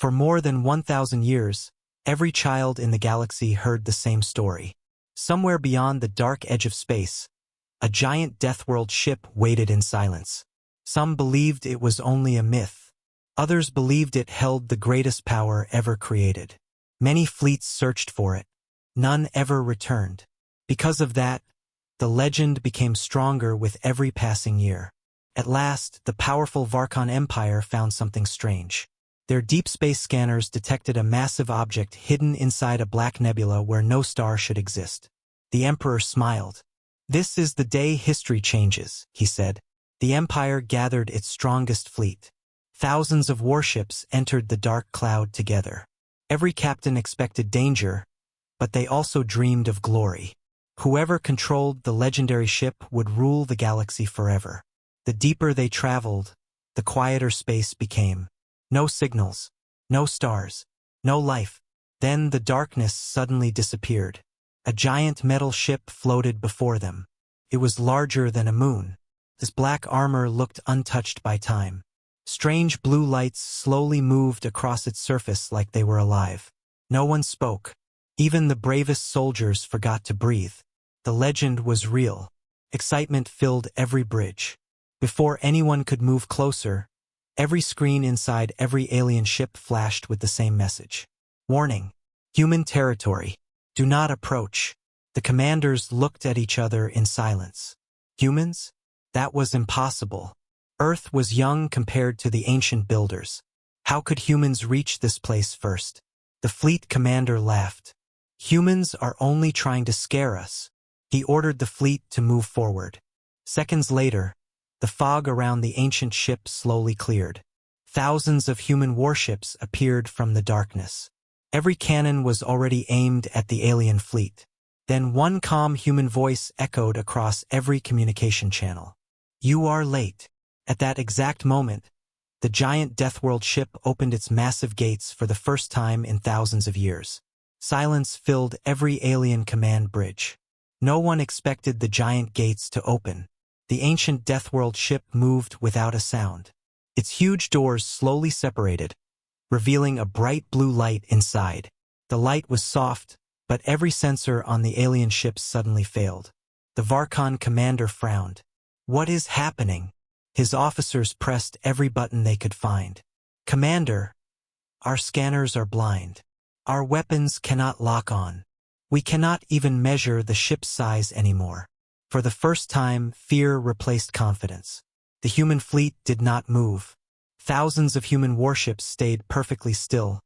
For more than 1,000 years, every child in the galaxy heard the same story. Somewhere beyond the dark edge of space, a giant Deathworld ship waited in silence. Some believed it was only a myth. Others believed it held the greatest power ever created. Many fleets searched for it. None ever returned. Because of that, the legend became stronger with every passing year. At last, the powerful Varkon Empire found something strange. Their deep space scanners detected a massive object hidden inside a black nebula where no star should exist. The Emperor smiled. "This is the day history changes," he said. The Empire gathered its strongest fleet. Thousands of warships entered the dark cloud together. Every captain expected danger, but they also dreamed of glory. Whoever controlled the legendary ship would rule the galaxy forever. The deeper they traveled, the quieter space became. No signals, no stars, no life. Then the darkness suddenly disappeared. A giant metal ship floated before them. It was larger than a moon. Its black armor looked untouched by time. Strange blue lights slowly moved across its surface like they were alive. No one spoke. Even the bravest soldiers forgot to breathe. The legend was real. Excitement filled every bridge. Before anyone could move closer, every screen inside every alien ship flashed with the same message. Warning: human territory. Do not approach. The commanders looked at each other in silence. Humans? That was impossible. Earth was young compared to the ancient builders. How could humans reach this place first? The fleet commander laughed. Humans are only trying to scare us. He ordered the fleet to move forward. Seconds later, the fog around the ancient ship slowly cleared. Thousands of human warships appeared from the darkness. Every cannon was already aimed at the alien fleet. Then one calm human voice echoed across every communication channel. "You are late." At that exact moment, the giant Deathworld ship opened its massive gates for the first time in thousands of years. Silence filled every alien command bridge. No one expected the giant gates to open. The ancient Deathworld ship moved without a sound. Its huge doors slowly separated, revealing a bright blue light inside. The light was soft, but every sensor on the alien ship suddenly failed. The Varkon commander frowned. "What is happening?" His officers pressed every button they could find. "Commander, our scanners are blind. Our weapons cannot lock on. We cannot even measure the ship's size anymore." For the first time, fear replaced confidence. The human fleet did not move. Thousands of human warships stayed perfectly still,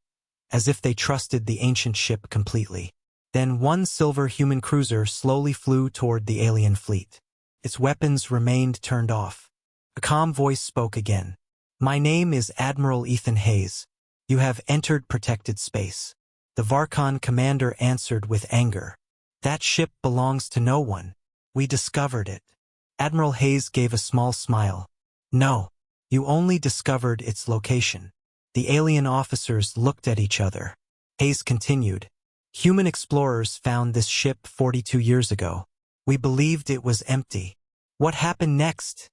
as if they trusted the ancient ship completely. Then one silver human cruiser slowly flew toward the alien fleet. Its weapons remained turned off. A calm voice spoke again. "My name is Admiral Ethan Hayes. You have entered protected space." The Varkon commander answered with anger. "That ship belongs to no one. We discovered it." Admiral Hayes gave a small smile. "No, you only discovered its location." The alien officers looked at each other. Hayes continued. "Human explorers found this ship 42 years ago. We believed it was empty." "What happened next?"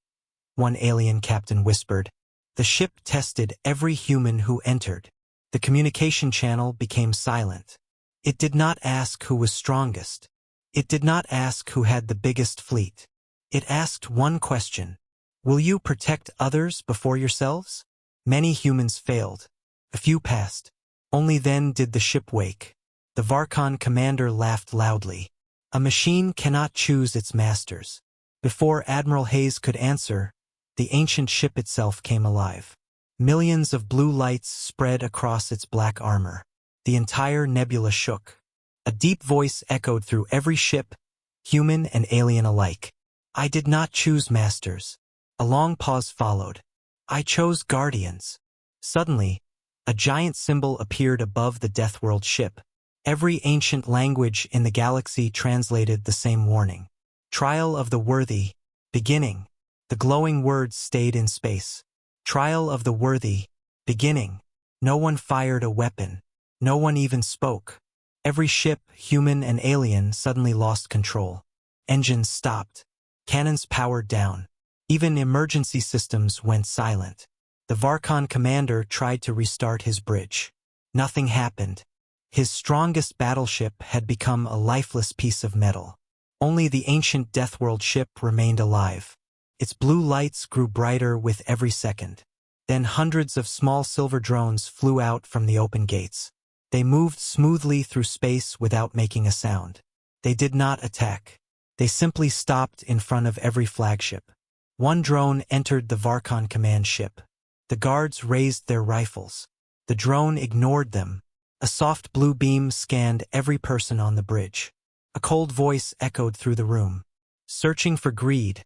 one alien captain whispered. "The ship tested every human who entered. The communication channel became silent. It did not ask who was strongest. It did not ask who had the biggest fleet. It asked one question: will you protect others before yourselves?" Many humans failed. A few passed. Only then did the ship wake. The Varkon commander laughed loudly. "A machine cannot choose its masters." Before Admiral Hayes could answer, the ancient ship itself came alive. Millions of blue lights spread across its black armor. The entire nebula shook. A deep voice echoed through every ship, human and alien alike. "I did not choose masters." A long pause followed. "I chose guardians." Suddenly, a giant symbol appeared above the Deathworld ship. Every ancient language in the galaxy translated the same warning. "Trial of the worthy, beginning." The glowing words stayed in space. "Trial of the worthy, beginning." No one fired a weapon. No one even spoke. Every ship, human and alien, suddenly lost control. Engines stopped. Cannons powered down. Even emergency systems went silent. The Varkon commander tried to restart his bridge. Nothing happened. His strongest battleship had become a lifeless piece of metal. Only the ancient Deathworld ship remained alive. Its blue lights grew brighter with every second. Then hundreds of small silver drones flew out from the open gates. They moved smoothly through space without making a sound. They did not attack. They simply stopped in front of every flagship. One drone entered the Varkon command ship. The guards raised their rifles. The drone ignored them. A soft blue beam scanned every person on the bridge. A cold voice echoed through the room. Searching for greed.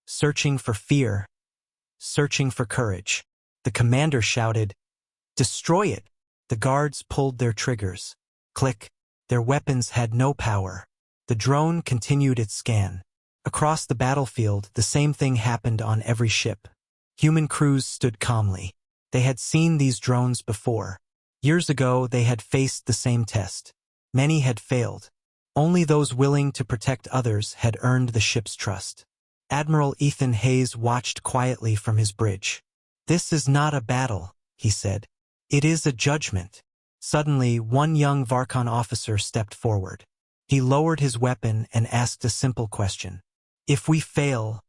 Searching for fear. Searching for courage. The commander shouted, "Destroy it!" The guards pulled their triggers. Click. Their weapons had no power. The drone continued its scan. Across the battlefield, the same thing happened on every ship. Human crews stood calmly. They had seen these drones before. Years ago, they had faced the same test. Many had failed. Only those willing to protect others had earned the ship's trust. Admiral Ethan Hayes watched quietly from his bridge. "This is not a battle," he said. "It is a judgment." Suddenly, one young Varkon officer stepped forward. He lowered his weapon and asked a simple question. "If we fail,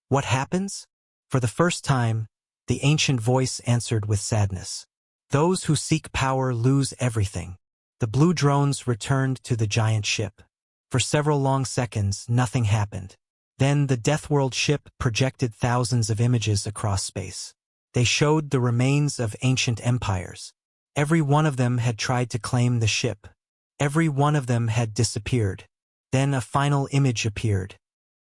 what happens?" For the first time, the ancient voice answered with sadness. "Those who seek power lose everything." The blue drones returned to the giant ship. For several long seconds, nothing happened. Then the Deathworld ship projected thousands of images across space. They showed the remains of ancient empires. Every one of them had tried to claim the ship. Every one of them had disappeared. Then a final image appeared.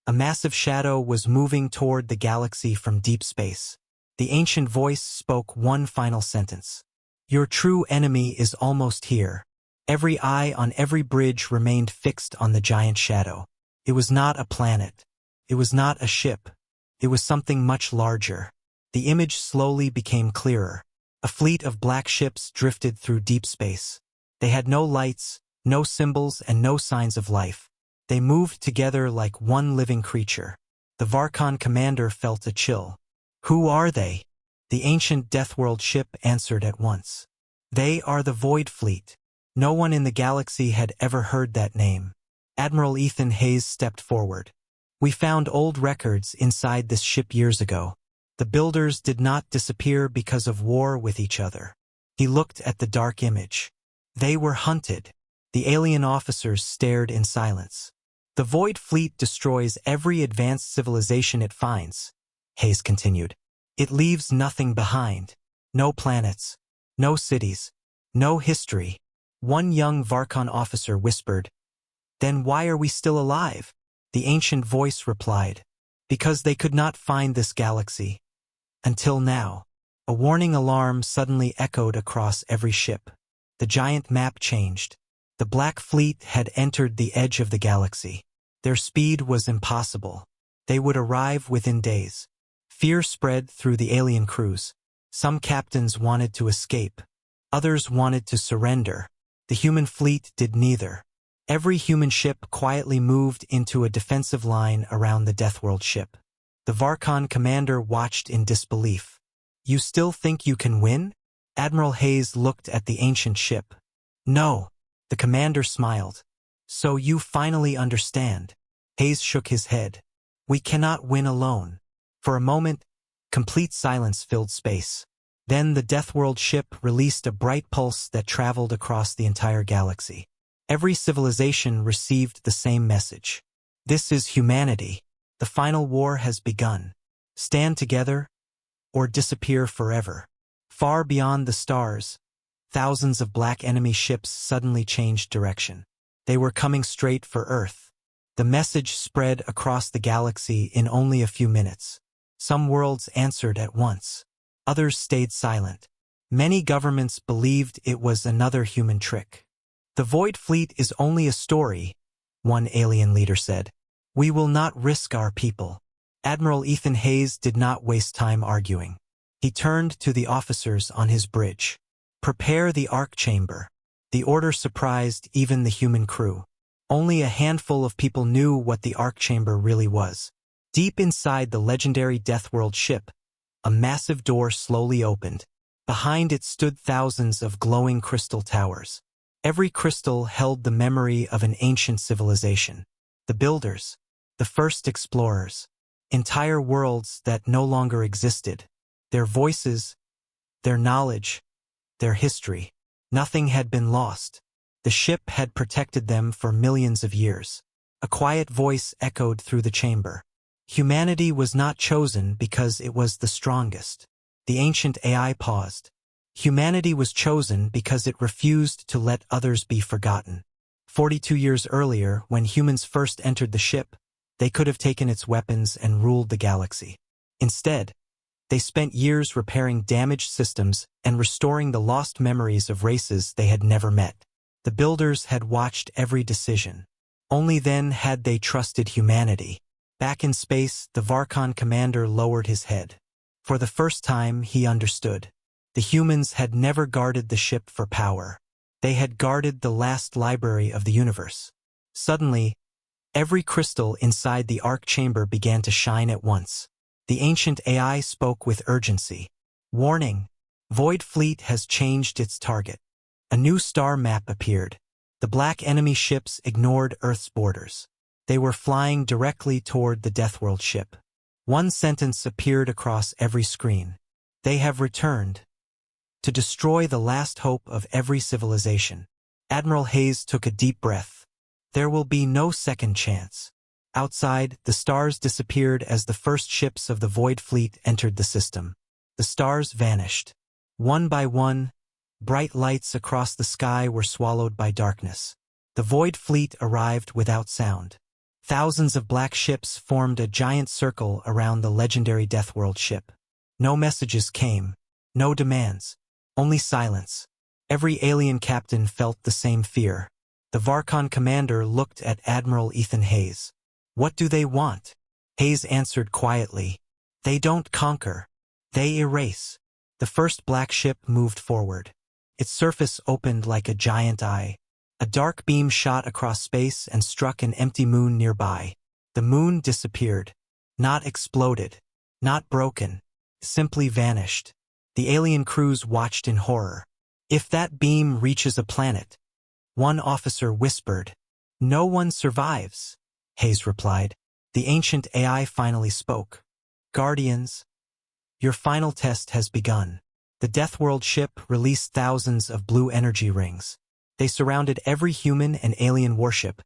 A massive shadow was moving toward the galaxy from deep space. The ancient voice spoke one final sentence. "Your true enemy is almost here." Every eye on every bridge remained fixed on the giant shadow. It was not a planet. It was not a ship. It was something much larger. The image slowly became clearer. A fleet of black ships drifted through deep space. They had no lights, no symbols, and no signs of life. They moved together like one living creature. The Varkon commander felt a chill. "Who are they?" The ancient Deathworld ship answered at once. "They are the Void Fleet." No one in the galaxy had ever heard that name. Admiral Ethan Hayes stepped forward. "We found old records inside this ship years ago. The builders did not disappear because of war with each other." He looked at the dark image. "They were hunted." The alien officers stared in silence. "The Void Fleet destroys every advanced civilization it finds," Hayes continued. "It leaves nothing behind. No planets. No cities. No history." One young Varkon officer whispered, "Then why are we still alive?" The ancient voice replied, "Because they could not find this galaxy. Until now." A warning alarm suddenly echoed across every ship. The giant map changed. The Black Fleet had entered the edge of the galaxy. Their speed was impossible. They would arrive within days. Fear spread through the alien crews. Some captains wanted to escape. Others wanted to surrender. The human fleet did neither. Every human ship quietly moved into a defensive line around the Deathworld ship. The Varkon commander watched in disbelief. "You still think you can win?" Admiral Hayes looked at the ancient ship. "No." The commander smiled. "So you finally understand." Hayes shook his head. "We cannot win alone." For a moment, complete silence filled space. Then the Deathworld ship released a bright pulse that traveled across the entire galaxy. Every civilization received the same message. "This is humanity. The final war has begun. Stand together or disappear forever." Far beyond the stars, thousands of black enemy ships suddenly changed direction. They were coming straight for Earth. The message spread across the galaxy in only a few minutes. Some worlds answered at once. Others stayed silent. Many governments believed it was another human trick. "The Void Fleet is only a story," one alien leader said. "We will not risk our people." Admiral Ethan Hayes did not waste time arguing. He turned to the officers on his bridge. "Prepare the arc chamber." The order surprised even the human crew. Only a handful of people knew what the arc chamber really was. Deep inside the legendary Deathworld ship, a massive door slowly opened. Behind it stood thousands of glowing crystal towers. Every crystal held the memory of an ancient civilization. The builders, the first explorers, entire worlds that no longer existed. Their voices, their knowledge, their history. Nothing had been lost. The ship had protected them for millions of years. A quiet voice echoed through the chamber. Humanity was not chosen because it was the strongest. The ancient AI paused. Humanity was chosen because it refused to let others be forgotten. 42 years earlier, when humans first entered the ship, they could have taken its weapons and ruled the galaxy. Instead, they spent years repairing damaged systems and restoring the lost memories of races they had never met. The builders had watched every decision. Only then had they trusted humanity. Back in space, the Varkon commander lowered his head. For the first time, he understood. The humans had never guarded the ship for power. They had guarded the last library of the universe. Suddenly, every crystal inside the arc chamber began to shine at once. The ancient AI spoke with urgency. Warning! Void Fleet has changed its target. A new star map appeared. The black enemy ships ignored Earth's borders. They were flying directly toward the Deathworld ship. One sentence appeared across every screen. They have returned to destroy the last hope of every civilization. Admiral Hayes took a deep breath. There will be no second chance. Outside, the stars disappeared as the first ships of the Void Fleet entered the system. The stars vanished. One by one, bright lights across the sky were swallowed by darkness. The Void Fleet arrived without sound. Thousands of black ships formed a giant circle around the legendary Deathworld ship. No messages came, no demands, only silence. Every alien captain felt the same fear. The Varkon commander looked at Admiral Ethan Hayes. What do they want? Hayes answered quietly. They don't conquer. They erase. The first black ship moved forward. Its surface opened like a giant eye. A dark beam shot across space and struck an empty moon nearby. The moon disappeared. Not exploded. Not broken. Simply vanished. The alien crews watched in horror. If that beam reaches a planet, one officer whispered. No one survives, Hayes replied. The ancient AI finally spoke. Guardians, your final test has begun. The Deathworld ship released thousands of blue energy rings. They surrounded every human and alien warship,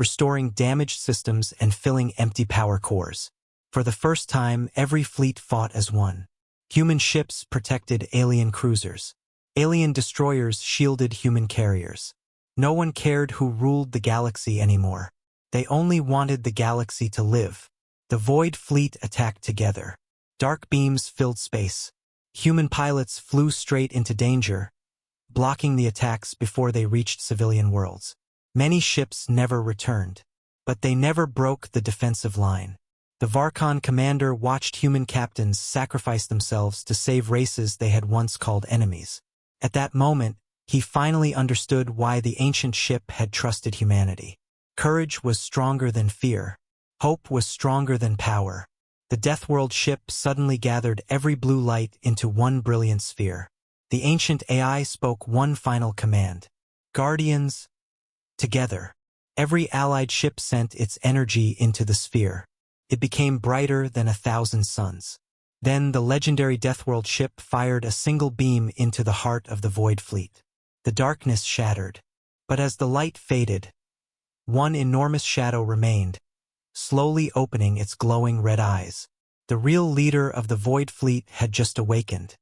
restoring damaged systems and filling empty power cores. For the first time, every fleet fought as one. Human ships protected alien cruisers. Alien destroyers shielded human carriers. No one cared who ruled the galaxy anymore. They only wanted the galaxy to live. The Void Fleet attacked together. Dark beams filled space. Human pilots flew straight into danger, blocking the attacks before they reached civilian worlds. Many ships never returned, but they never broke the defensive line. The Varkon commander watched human captains sacrifice themselves to save races they had once called enemies. At that moment, he finally understood why the ancient ship had trusted humanity. Courage was stronger than fear. Hope was stronger than power. The Deathworld ship suddenly gathered every blue light into one brilliant sphere. The ancient AI spoke one final command. Guardians, together. Every allied ship sent its energy into the sphere. It became brighter than 1,000 suns. Then the legendary Deathworld ship fired a single beam into the heart of the Void Fleet. The darkness shattered. But as the light faded, one enormous shadow remained, slowly opening its glowing red eyes. The real leader of the Void Fleet had just awakened.